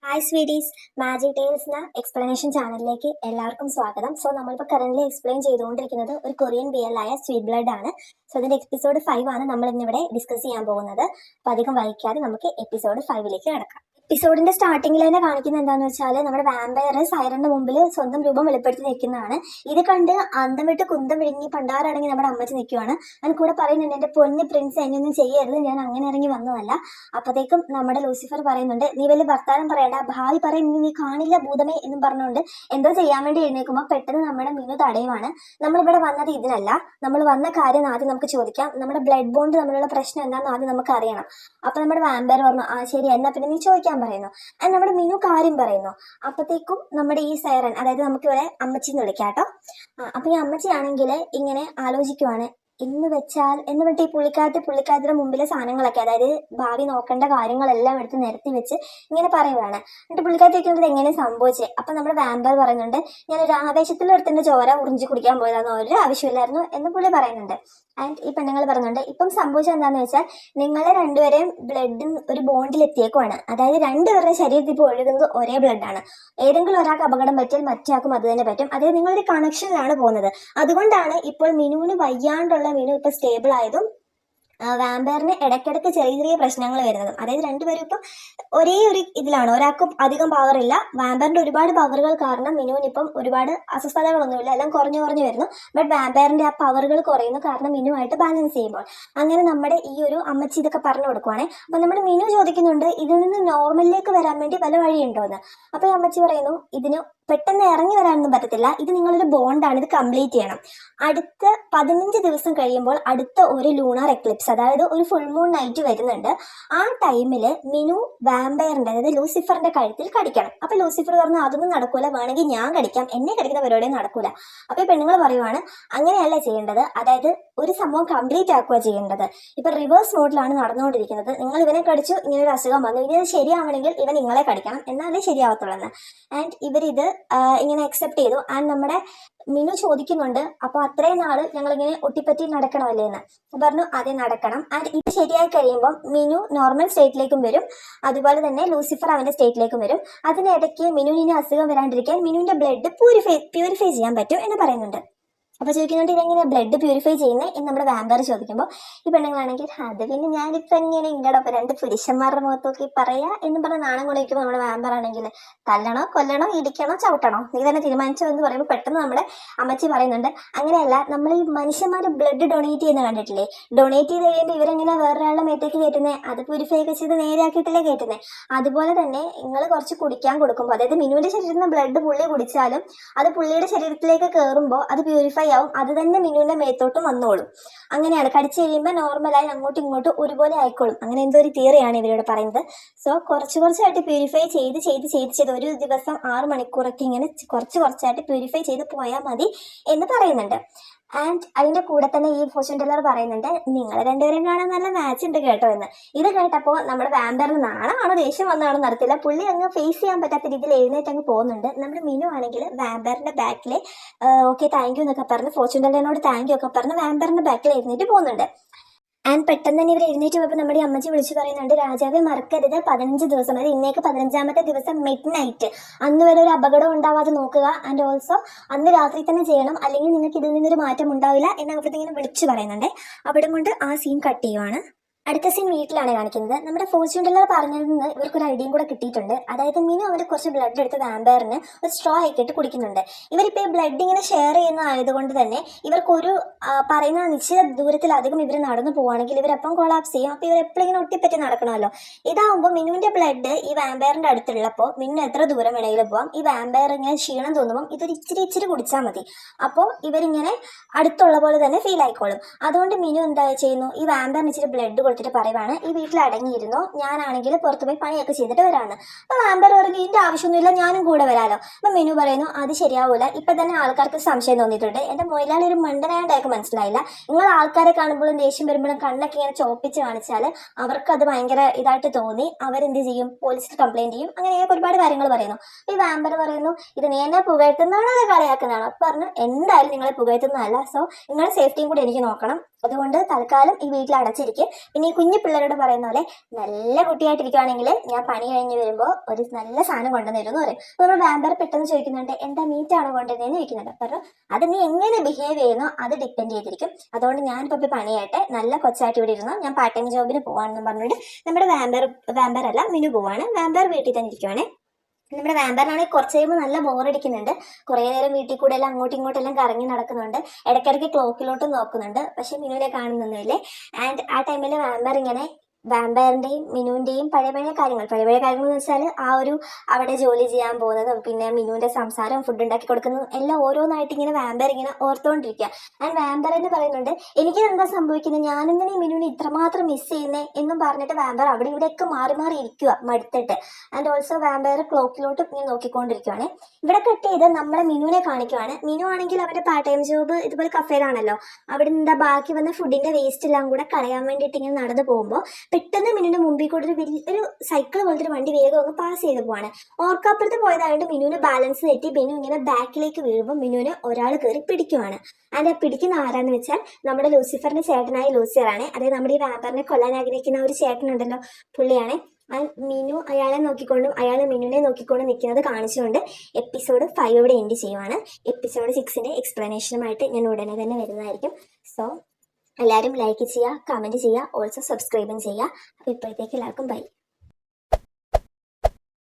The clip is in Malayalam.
Hi sweeties, magic tales explanation ചാനലിലേക്ക് എല്ലാവർക്കും സ്വാഗതം. സോ നമ്മളിപ്പോൾ കറന്റ് എക്സ്പ്ലെയിൻ ചെയ്തുകൊണ്ടിരിക്കുന്നത് ഒരു കൊറിയൻ ബിയൽ ആയ സ്വീറ്റ് ബ്ലഡ് ആണ്. സോ അതിന്റെ എപ്പിസോഡ് 5 ആണ് നമ്മൾ ഇന്നിവിടെ ഡിസ്കസ് ചെയ്യാൻ പോകുന്നത്. അപ്പോൾ അധികം വൈകാതെ നമുക്ക് എപ്പിസോഡ് 5ലേക്ക് കടക്കാം. എപ്പിസോഡിന്റെ സ്റ്റാർട്ടിങ്ങിൽ തന്നെ കാണിക്കുന്നത് എന്താണെന്ന് വെച്ചാൽ നമ്മുടെ വാമ്പയർ സൈറന്റെ മുമ്പിൽ സ്വന്തം രൂപം വെളിപ്പെടുത്തി നിൽക്കുന്നതാണ്. ഇത് കണ്ട് അന്തം വിട്ട് കുന്തം വിഴുങ്ങി പണ്ടാറടങ്ങി നമ്മുടെ അമ്മച്ചി നിൽക്കുവാണ്. അതിന് കൂടെ പറയുന്നുണ്ട്, എന്റെ പൊന്ന് പ്രിൻസ് എന്നെയൊന്നും ചെയ്യരുത്, ഞാൻ അങ്ങനെ ഇറങ്ങി വന്നതല്ല. അപ്പോഴത്തേക്കും നമ്മുടെ ലൂസിഫർ പറയുന്നുണ്ട്, നീ വലിയ വർത്താനം പറയണ്ട, ഭാവി പറയുന്നത് നീ കാണില്ല ഭൂതമേ എന്നും പറഞ്ഞുകൊണ്ട് എന്തോ ചെയ്യാൻ വേണ്ടി എഴുന്നേൽക്കുമ്പോൾ പെട്ടെന്ന് നമ്മുടെ മിനു തടയുവാണ്. നമ്മളിവിടെ വന്നത് ഇതിനല്ല, നമ്മൾ വന്ന കാര്യം ആദ്യം നമുക്ക് ചോദിക്കാം. നമ്മുടെ ബ്ലഡ് ബോണ്ട് തമ്മിലുള്ള പ്രശ്നം എന്താണെന്ന് ആദ്യം നമുക്ക് അറിയണം. അപ്പൊ നമ്മുടെ വാമ്പയർ പറഞ്ഞു, ആ ശരി, എന്നാ പിന്നെ നീ ചോദിക്കാൻ പറയുന്നു. അത് നമ്മുടെ മിനു കാര്യം പറയുന്നു. അപ്പത്തേക്കും നമ്മുടെ ഈ സൈറൻ, അതായത് നമുക്ക് ഇവിടെ അമ്മച്ചി എന്ന് വിളിക്കാട്ടോ. അപ്പൊ ഈ അമ്മച്ചിയാണെങ്കിൽ ഇങ്ങനെ ആലോചിക്കുവാണ്, എന്ന് വെച്ചാൽ എന്ന് പറഞ്ഞിട്ട് ഈ പുള്ളിക്കാരത്തിന്റെ മുമ്പിലെ സാധനങ്ങളൊക്കെ, അതായത് ഭാവി നോക്കേണ്ട കാര്യങ്ങളെല്ലാം എടുത്ത് നിരത്തി വെച്ച് ഇങ്ങനെ പറയുവാണ്. എന്നിട്ട് പുള്ളിക്കാരത്തേക്കുന്നത് എങ്ങനെ സംഭവിച്ചത്. അപ്പൊ നമ്മുടെ വാമ്പയർ പറയുന്നുണ്ട്, ഞാനൊരു ആവേശത്തിൽ എടുത്തിന്റെ ചോര ഉറിഞ്ചി കുടിക്കാൻ പോയതാന്ന്, ഒരു ആവശ്യമില്ലായിരുന്നു എന്ന് പുള്ളി പറയുന്നുണ്ട്. ആൻഡ് ഈ പെണ്ണുങ്ങൾ പറയുന്നുണ്ട്, ഇപ്പം സംഭവിച്ചത് എന്താണെന്ന് വെച്ചാൽ നിങ്ങളെ രണ്ടുപേരെയും ബ്ലഡ് ഒരു ബോണ്ടിൽ എത്തിയേക്കുവാണ്. അതായത് രണ്ടുപേരുടെ ശരീരത്തിൽ ഇപ്പോൾ ഒഴുകുന്നത് ഒരേ ബ്ലഡാണ്. ഏതെങ്കിലും ഒരാൾക്ക് അപകടം പറ്റിയാൽ മറ്റേയാൾക്കും അത് തന്നെ പറ്റും. അതായത് നിങ്ങളൊരു കണക്ഷനിലാണ് പോകുന്നത്. അതുകൊണ്ടാണ് ഇപ്പോൾ മിനുവിന് വയ്യാണ്ടുള്ള മിനു ഇപ്പൊ സ്റ്റേബിൾ ആയതും വാമ്പയറിന് ഇടയ്ക്കിടയ്ക്ക് ചെറിയ ചെറിയ പ്രശ്നങ്ങൾ വരുന്നതും. അതായത് രണ്ടുപേരും ഇപ്പം ഒരേ ഒരു ഇതിലാണ്, ഒരാൾക്കും അധികം പവർ ഇല്ല. വാമ്പയറിന്റെ ഒരുപാട് പവറുകൾ കാരണം മിനുവിന് ഇപ്പം ഒരുപാട് അസ്വസ്ഥതകളൊന്നുമില്ല, എല്ലാം കുറഞ്ഞു വരുന്നു. ബട്ട് വാമ്പയറിന്റെ ആ പവറുകൾ കുറയുന്നു കാരണം മിനുവായിട്ട് ബാലൻസ് ചെയ്യുമ്പോൾ. അങ്ങനെ നമ്മുടെ ഈ ഒരു അമ്മച്ചി ഇതൊക്കെ പറഞ്ഞു കൊടുക്കുവാണേ. അപ്പൊ നമ്മുടെ മിനു ചോദിക്കുന്നുണ്ട്, ഇതിൽ നിന്ന് നോർമലിലേക്ക് വരാൻ വേണ്ടി വല്ല വഴിയുണ്ടോ എന്ന്. അപ്പൊ ഈ അമ്മച്ചി പറയുന്നു, ഇതിന് പെട്ടെന്ന് ഇറങ്ങി വരാനൊന്നും പറ്റത്തില്ല, ഇത് നിങ്ങളൊരു ബോണ്ടാണ്, ഇത് കംപ്ലീറ്റ് ചെയ്യണം. അടുത്ത 15 ദിവസം കഴിയുമ്പോൾ അടുത്ത ഒരു ലൂണാർ എക്ലിപ്സ്, അതായത് ഒരു ഫുൾ മൂൺ നൈറ്റ് വരുന്നുണ്ട്. ആ ടൈമില് മിനു വാമ്പയറിന്റെ, അതായത് ലൂസിഫറിന്റെ കഴുത്തിൽ കടിക്കണം. അപ്പൊ ലൂസിഫർ പറഞ്ഞു, അതൊന്നും നടക്കൂല, വേണമെങ്കിൽ ഞാൻ കടിക്കാം, എന്നെ കടിക്കുന്ന പരിപാടിയും നടക്കൂല. അപ്പൊ ഈ പെണ്ണുങ്ങൾ പറയുവാണ്, അങ്ങനെയല്ല ചെയ്യേണ്ടത്, അതായത് ഒരു സംഭവം കംപ്ലീറ്റ് ആക്കുക ചെയ്യേണ്ടത്. ഇപ്പൊ റിവേഴ്സ് മോഡിലാണ് നടന്നുകൊണ്ടിരിക്കുന്നത്. നിങ്ങൾ ഇവനെ കടിച്ചു, ഇങ്ങനെ ഒരു അസുഖം വന്നു, ഇനി അത് ശരിയാവണമെങ്കിൽ ഇവൻ നിങ്ങളെ കടിക്കണം, എന്നാലേ ശരിയാവത്തുള്ളൂ. ആൻഡ് ഇവരിത് ഇങ്ങനെ അക്സെപ്റ്റ് ചെയ്തു. ആൻഡ് നമ്മുടെ മിനു ചോദിക്കുന്നുണ്ട്, അപ്പൊ അത്രയും നാള് ഞങ്ങളിങ്ങനെ ഒട്ടിപ്പറ്റി നടക്കണമല്ലേ എന്ന്. പറഞ്ഞു, അതെ നടക്കണം. ആൻഡ് ഇത് ശരിയായി കഴിയുമ്പോൾ മിനു നോർമൽ സ്റ്റേറ്റിലേക്കും വരും, അതുപോലെ തന്നെ ലൂസിഫർ അവന്റെ സ്റ്റേറ്റിലേക്കും വരും. അതിനിടയ്ക്ക് മിനുവിന് അസുഖം വരാണ്ടിരിക്കാൻ മിനുവിന്റെ ബ്ലഡ് പ്യൂരിഫൈ ചെയ്യാൻ പറ്റും എന്ന് പറയുന്നുണ്ട്. അപ്പൊ ചോദിക്കുന്നുണ്ട്, ഇതെങ്ങനെ ബ്ലഡ് പ്യൂരിഫൈ ചെയ്യുന്നത് എന്ന് നമ്മുടെ വാമ്പയർ ചോദിക്കുമ്പോൾ ഈ പെണ്ണുങ്ങളാണെങ്കിൽ, അത് പിന്നെ ഞാനിപ്പോ എങ്ങനെ ഇങ്ങടൊപ്പം രണ്ട് പുരുഷന്മാരുടെ മുഖത്തൊക്കെ പറയാ എന്ന് പറഞ്ഞ നാണം കൊണ്ടിരിക്കുമ്പോൾ നമ്മുടെ വാമ്പയർ ആണെങ്കിൽ, തല്ലണോ കൊല്ലണോ ഇടിക്കണോ ചവിട്ടണോ നീ തന്നെ തീരുമാനിച്ചോ എന്ന് പറയുമ്പോൾ പെട്ടെന്ന് നമ്മുടെ അമ്മച്ചി പറയുന്നുണ്ട്, അങ്ങനെയല്ല, നമ്മൾ ഈ മനുഷ്യന്മാര് ബ്ലഡ് ഡൊണേറ്റ് ചെയ്യുന്ന കണ്ടിട്ടില്ലേ, ഡൊണേറ്റ് ചെയ്ത് കഴിയുമ്പോൾ ഇവരെങ്ങനെ വേറൊരാളുടെ മേത്തേക്ക് കയറ്റുന്നത്, അത് പ്യൂരിഫൈ ഒക്കെ ചെയ്ത് നേരെയാക്കിയിട്ടല്ലേ കയറ്റുന്നത്. അതുപോലെ തന്നെ നിങ്ങൾ കുറച്ച് കുടിക്കാൻ കൊടുക്കുമ്പോൾ, അതായത് മിനുവിന്റെ ശരീരത്തിൽ നിന്ന് ബ്ലഡ് പുള്ളി കുടിച്ചാലും അത് പുള്ളിയുടെ ശരീരത്തിലേക്ക് കയറുമ്പോൾ അത് പ്യൂരിഫൈ ആവും, അത് തന്നെ മിനുവിന്റെ മേത്തോട്ടും വന്നോളും. അങ്ങനെയാണ്, കടിച്ചു കഴിയുമ്പോൾ നോർമലായി അങ്ങോട്ടും ഇങ്ങോട്ടും ഒരുപോലെ ആയിക്കോളും. അങ്ങനെ എന്തോ ഒരു തിയറിയാണ് ഇവരോട് പറയുന്നത്. സോ കുറച്ചായിട്ട് പ്യൂരിഫൈ ചെയ്ത് ഒരു ദിവസം 6 മണിക്കൂറൊക്കെ ഇങ്ങനെ കുറച്ചായിട്ട് പ്യൂരിഫൈ ചെയ്ത് പോയാൽ മതി എന്ന് പറയുന്നുണ്ട്. ആൻഡ് അതിന്റെ കൂടെ തന്നെ ഈ ഫോർച്യൂൺ ടെല്ലർ പറയുന്നുണ്ട്, നിങ്ങൾ രണ്ടുപേരും കാണാൻ നല്ല മാച്ച് ഉണ്ട് കേട്ടോ എന്ന്. ഇത് കേട്ടപ്പോൾ നമ്മുടെ വാമ്പയറിന് നാണമാണോ ദേഷ്യം വന്നാണോ നടത്തില്ല, പുള്ളി അങ്ങ് ഫേസ് ചെയ്യാൻ പറ്റാത്ത രീതിയിൽ എഴുന്നേറ്റ് അങ്ങ് പോകുന്നുണ്ട്. നമ്മുടെ മിനു ആണെങ്കിൽ വാമ്പയറിന്റെ ബാക്കിൽ ഓക്കെ താങ്ക് യു എന്നൊക്കെ പറഞ്ഞ്, ഫോർച്യൂൺ ടെല്ലറിനോട് താങ്ക് യു ഒക്കെ പറഞ്ഞ് വാമ്പയറിന്റെ ബാക്കിൽ എഴുന്നേറ്റ് പോകുന്നുണ്ട്. ആൻഡ് പെട്ടെന്ന് തന്നെ ഇവർ എഴുന്നേറ്റ് പോയപ്പോൾ നമ്മുടെ അമ്മച്ചി വിളിച്ചു പറയുന്നുണ്ട്, രാജാവെ മറക്കരുത്, 15 ദിവസം, അതായത് ഇന്നേക്ക് 15ാമത്തെ ദിവസം മിഡ് നൈറ്റ്, അന്ന് വരെ ഒരു അപകടം ഉണ്ടാവാതെ നോക്കുക. ആൻഡ് ഓൾസോ അന്ന് രാത്രി തന്നെ ചെയ്യണം, അല്ലെങ്കിൽ നിങ്ങൾക്ക് ഇതിൽ നിന്നൊരു മാറ്റം ഉണ്ടാവില്ല എന്ന് അവിടുത്തെ ഇങ്ങനെ വിളിച്ചു പറയുന്നുണ്ട്. അവിടെ കൊണ്ട് ആ സീൻ കട്ട് ചെയ്യുവാണ്. അടുത്ത സീൻ വീട്ടിലാണ് കാണിക്കുന്നത്. നമ്മുടെ ഫോർച്യൂൺ ടെല്ലർ പറഞ്ഞതിൽ നിന്ന് ഇവർക്കൊരു ഐഡിയയും കൂടെ കിട്ടിയിട്ടുണ്ട്. അതായത് മിനു അവർ കുറച്ച് ബ്ലഡ് എടുത്ത് വാമ്പയറിന് ഒരു സ്ട്രോ ആക്കിയിട്ട് കുടിക്കുന്നുണ്ട്. ഇവരിപ്പോൾ ഈ ബ്ലഡ് ഇങ്ങനെ ഷെയർ ചെയ്യുന്നതായതുകൊണ്ട് തന്നെ ഇവർക്കൊരു പറയുന്ന നിശ്ചിത ദൂരത്തിലധികം ഇവർ നടന്നു പോവുകയാണെങ്കിൽ ഇവരപ്പം കൊളാപ്സ് ചെയ്യും. അപ്പോൾ ഇവർ എപ്പോഴും ഇങ്ങനെ ഒട്ടിപ്പറ്റി നടക്കണമല്ലോ. ഇതാവുമ്പോൾ മിനുവിന്റെ ബ്ലഡ് ഈ വാമ്പയറിന്റെ അടുത്തുള്ളപ്പോൾ മിന്നു എത്ര ദൂരം വേണമെങ്കിലും പോവാം. ഈ വാമ്പയർ ഇങ്ങനെ ക്ഷീണം തോന്നുമ്പോൾ ഇതൊരു ഇച്ചിരി കുടിച്ചാൽ മതി, അപ്പോൾ ഇവരിങ്ങനെ അടുത്തുള്ള പോലെ തന്നെ ഫീൽ ആയിക്കോളും. അതുകൊണ്ട് മിനു എന്താ ചെയ്യുന്നു, ഈ വാമ്പയറിന് ഇച്ചിരി ബ്ലഡ് കൊടുത്തിട്ട് പറയുവാണ്, ഈ വീട്ടിൽ അടങ്ങിയിരുന്നോ, ഞാനാണെങ്കിൽ പുറത്തു പോയി പണിയൊക്കെ ചെയ്തിട്ട് വരാണ്. അപ്പൊ വാമ്പയർ പറഞ്ഞു, ഇതിന്റെ ആവശ്യമൊന്നുമില്ല, ഞാനും കൂടെ വരാലോ. അപ്പൊ മിനു പറയുന്നു, അത് ശരിയാവൂല, ഇപ്പൊ തന്നെ ആൾക്കാർക്ക് സംശയം തോന്നിയിട്ടുണ്ട്, എന്റെ മൊയിലാളി ഒരു മണ്ടനായിട്ടൊക്കെ മനസ്സിലായില്ല, നിങ്ങൾ ആൾക്കാരെ കാണുമ്പോഴും ദേഷ്യം വരുമ്പോഴും കണ്ണൊക്കെ ഇങ്ങനെ ചോപ്പിച്ച് കാണിച്ചാൽ അവർക്ക് അത് ഭയങ്കര ഇതായിട്ട് തോന്നി, അവരെന്ത് ചെയ്യും, പോലീസിൽ കംപ്ലൈന്റ് ചെയ്യും, അങ്ങനെയൊക്കെ ഒരുപാട് കാര്യങ്ങൾ പറയുന്നു. ഈ വാമ്പയർ പറയുന്നു, ഇത് നീ എന്നെ പുകഴ്ത്തുന്നതാണോ അത് കളിയാക്കുന്നതാണോ. അപ്പൊ പറഞ്ഞു, എന്തായാലും നിങ്ങളെ പുകഴ്ത്തുന്നതല്ല, സോ നിങ്ങളുടെ സേഫ്റ്റിയും കൂടി എനിക്ക് നോക്കണം, അതുകൊണ്ട് തൽക്കാലം ഈ വീട്ടിൽ അടച്ചിരിക്കും. പിന്നെ ഈ കുഞ്ഞു പിള്ളേരോട് പറയുന്ന പോലെ നല്ല കുട്ടിയായിട്ടിരിക്കുവാണെങ്കിൽ ഞാൻ പണി കഴിഞ്ഞ് വരുമ്പോൾ ഒരു നല്ല സാധനം കൊണ്ടുവന്നിരുന്നു എന്ന് പറയും. അപ്പോൾ നമ്മൾ വാമ്പയർ പെട്ടെന്ന് ചോദിക്കുന്നുണ്ട് എന്താ മീറ്റാണോ കൊണ്ടുവരുന്നതെന്ന് ചോദിക്കുന്നുണ്ട്. അപ്പോൾ അത് നീ എങ്ങനെ ബിഹേവ് ചെയ്യുന്നോ അത് ഡിപ്പെൻഡ് ചെയ്തിരിക്കും. അതുകൊണ്ട് ഞാനിപ്പോൾ പോയി പണിയായിട്ട് നല്ല കൊച്ചായിട്ട് ഇവിടെ ഇരുന്നു, ഞാൻ പാർട്ട് ടൈം ജോബിന് പോവാണെന്ന് പറഞ്ഞിട്ട് നമ്മുടെ വാമ്പയർ അല്ല മിനു പോവാണ്. വാമ്പയർ വീട്ടിൽ തന്നെ ഇരിക്കുവാണ്. നമ്മുടെ വാമ്പറിനാണെങ്കിൽ കുറച്ച് കഴിയുമ്പോൾ നല്ല ബോറടിക്കുന്നുണ്ട്. കുറേ നേരം വീട്ടിൽ കൂടെ എല്ലാം അങ്ങോട്ടും ഇങ്ങോട്ടും എല്ലാം കറങ്ങി നടക്കുന്നുണ്ട്. ഇടയ്ക്കിടയ്ക്ക് ക്ലോക്കിലോട്ടും നോക്കുന്നുണ്ട്. പക്ഷെ മിനുവിനെ കാണുന്നൊന്നുമില്ലേ. ആൻഡ് ആ ടൈമിൽ വാമ്പയറിന്റെയും മിനുവിന്റെയും പഴയ കാര്യങ്ങൾ എന്ന് വെച്ചാൽ ആ ഒരു അവിടെ ജോലി ചെയ്യാൻ പോകുന്നതും പിന്നെ മിനുവിന്റെ സംസാരവും ഫുഡ് ഉണ്ടാക്കി കൊടുക്കുന്നതും എല്ലാം ഓരോന്നായിട്ട് ഇങ്ങനെ വാമ്പയർ ഇങ്ങനെ ഓർത്തുകൊണ്ടിരിക്കുക. ആൻഡ് വാമ്പയർ എന്ന് പറയുന്നുണ്ട് എനിക്ക് എന്താ സംഭവിക്കുന്നത്, ഞാനിങ്ങനെ മിനുവിനെ ഇത്രമാത്രം മിസ് ചെയ്യുന്നേ എന്നും പറഞ്ഞിട്ട് വാമ്പയർ അവിടെ ഇവിടെയൊക്കെ മാറി മാറി ഇരിക്കുക മടുത്തിട്ട്. ആൻഡ് ഓൾസോ വാമ്പയർ ക്ലോക്കിലോട്ട് ഇങ്ങനെ നോക്കിക്കൊണ്ടിരിക്കുകയാണ്. ഇവിടെ കട്ട് ചെയ്ത് നമ്മളെ മിനുവിനെ കാണിക്കുവാണ്. മിനു ആണെങ്കിൽ അവരുടെ പാർട്ട് ടൈം ജോബ് ഇതുപോലെ കഫേയിലാണല്ലോ. അവിടെ എന്താ ബാക്കി വന്ന ഫുഡിന്റെ വേസ്റ്റ് എല്ലാം കൂടെ കളയാൻ വേണ്ടിയിട്ട് ഇങ്ങനെ നടന്നു പോകുമ്പോൾ പെട്ടെന്ന് മിനുവിന്റെ മുമ്പിൽ കൂടെ ഒരു വലിയൊരു സൈക്കിൾ പോലത്തെ ഒരു വണ്ടി വേഗം ഒന്ന് പാസ് ചെയ്ത് പോവാണ്. ഓർക്കപ്പുറത്ത് പോയതായതുകൊണ്ട് മിനുവിന് ബാലൻസ് തെറ്റി മിനു ഇങ്ങനെ ബാക്കിലേക്ക് വീഴുമ്പോൾ മിനുവിനെ ഒരാൾ കയറി പിടിക്കുവാണ്. അതിന്റെ പിടിക്കുന്ന ആരാന്ന് വെച്ചാൽ നമ്മുടെ ലൂസിഫറിന്റെ ചേട്ടനായ ലൂസിയറാണ്. അതായത് നമ്മുടെ ഈ വാമ്പറിനെ കൊല്ലാൻ ആഗ്രഹിക്കുന്ന ഒരു ചേട്ടനുണ്ടല്ലോ, പുള്ളിയാണ്. മിനു അയാളെ നോക്കിക്കൊണ്ടും അയാൾ മിനുവിനെ നോക്കിക്കൊണ്ടും നിൽക്കുന്നത് കാണിച്ചുകൊണ്ട് എപ്പിസോഡ് 5 ഇവിടെ എൻഡ് ചെയ്യുവാണ്. എപ്പിസോഡ് 6ന്റെ എക്സ്പ്ലനേഷനുമായിട്ട് ഞാൻ ഉടനെ തന്നെ വരുന്നതായിരിക്കും. സോ എല്ലാവരും ലൈക്ക് ചെയ്യുക, കമൻറ്റ് ചെയ്യുക, ഓൾസോ സബ്സ്ക്രൈബും ചെയ്യുക. അപ്പോൾ ഇപ്പോഴത്തേക്ക് എല്ലാവർക്കും ബൈ.